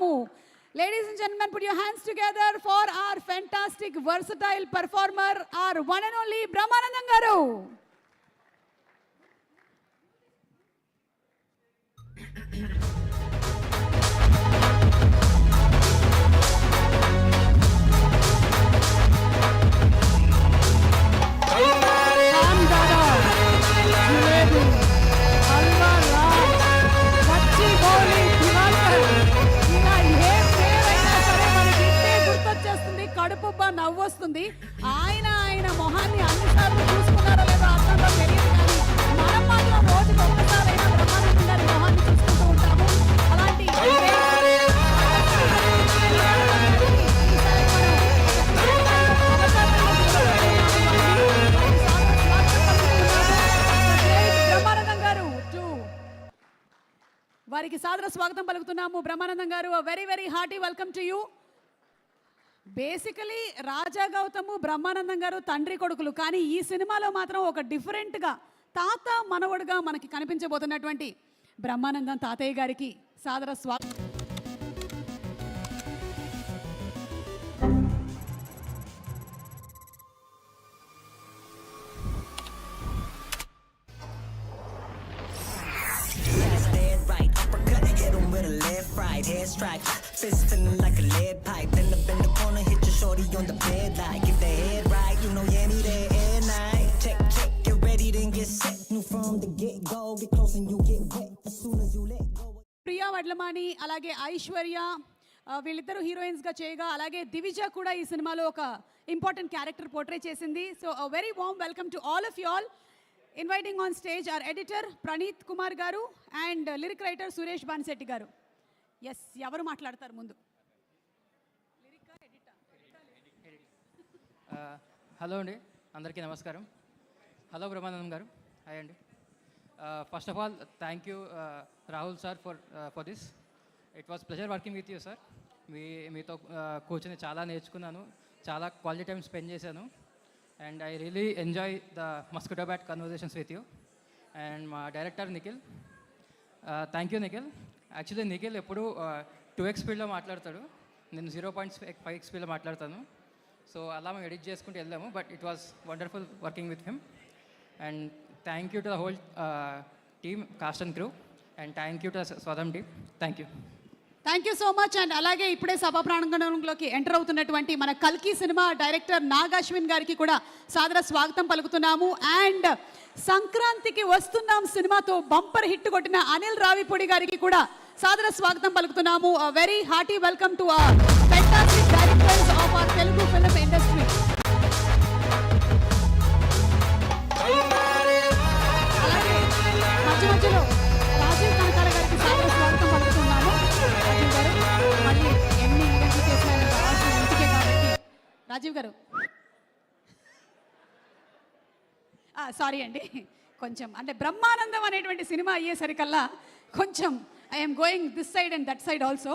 పలుకుతున్నాము. Ladies and gentlemen, put your hands together for our fantastic, versatile performer, our one and only Brahmanandam garu. కడుపుబ్బా నవ్వు వస్తుంది. ఆయన మొహాన్ని అన్నిసార్లు చూసుకున్నారో లేదో అర్థంలో తెలియదు, కానీ మనం మాత్రం రోజుకి ఒక్కసారైనా బ్రహ్మానందం గారి మొహాన్ని చూసుకుంటూ ఉంటాము. అలాంటి బ్రహ్మానందం గారు వారికి సాదర స్వాగతం పలుకుతున్నాము. Brahmanandam garu, very very hearty welcome to you. Basically Raja Gautham, Brahmanandam garu తండ్రి కొడుకులు, కానీ ఈ సినిమాలో మాత్రం ఒక డిఫరెంట్గా తాత మనవడుగా మనకి కనిపించబోతున్నటువంటి బ్రహ్మానందం తాతయ్య గారికి సాదర స్వాగతం. Hair strike, fist feeling like a lead pipe. Then up in the corner, hit your shorty on the bed like if they head right, you know yeah me there at night. Check, get ready then get set. New from the get go, get close and you get wet as soon as you let go. Priya Vadlamani అలాగే ఐశ్వర్య వీళ్ళిద్దరూ హీరోయిన్స్గా చేయగా, అలాగే దివిజ కూడా ఈ సినిమాలో ఒక important character portray చేసింది. So very warm welcome to all of you all. Inviting on stage our editor Praneeth Kumar గారు and lyric writer Suresh Bansetti గారు. ఎస్, ఎవరు మాట్లాడతారు ముందు? హలో అండి, అందరికీ నమస్కారం. హలో బ్రహ్మానందం గారు, హాయ్ అండి. First of all thank you Rahul sir for this. It was pleasure working with you sir. మీతో కూర్చొని చాలా నేర్చుకున్నాను, చాలా క్వాలిటీ టైం స్పెండ్ చేశాను. And I really enjoy the mosquito bat conversations with you. And మా director Nikhil, thank you Nikhil. Actually Nikhil ఎప్పుడు 2x స్పీడ్లో మాట్లాడతాడు, నేను 0.5x స్పీడ్లో మాట్లాడతాను. సో అలా మేము ఎడిట్ చేసుకుంటూ వెళ్ళాము. But it was wonderful working with him. And thank you to the whole team, cast and crew. And thank you to స్వదం team. Thank you so much. And అలాగే ఇప్పుడే సభా ప్రాంగణంలోకి ఎంటర్ అవుతున్నటువంటి మన కల్కి సినిమా డైరెక్టర్ నాగ్ అశ్విన్ గారికి కూడా సాదర స్వాగతం పలుకుతున్నాము. అండ్ సంక్రాంతికి వస్తున్నాం సినిమాతో బంపర్ హిట్ కొట్టిన అనిల్ రావిపూడి గారికి కూడా సాదర స్వాగతం పలుకుతున్నాము. Very hearty welcome to our fantastic directors of our Telugu film industry. అలాగే మధ్యలో రాజీవ్ కనకాల గారికి సాదర స్వాగతం పలుకుతున్నాము. రాజీవ్ గారు మళ్ళీ ఎన్ని ఈవెంట్లు చేసినా రావాల్సిన ఇంటికే కాబట్టి రాజీవ్ గారు సారీ అండి, కొంచెం అంటే బ్రహ్మానందం అనేటువంటి సినిమా అయ్యేసరికల్లా కొంచెం I'm going this side and that side also.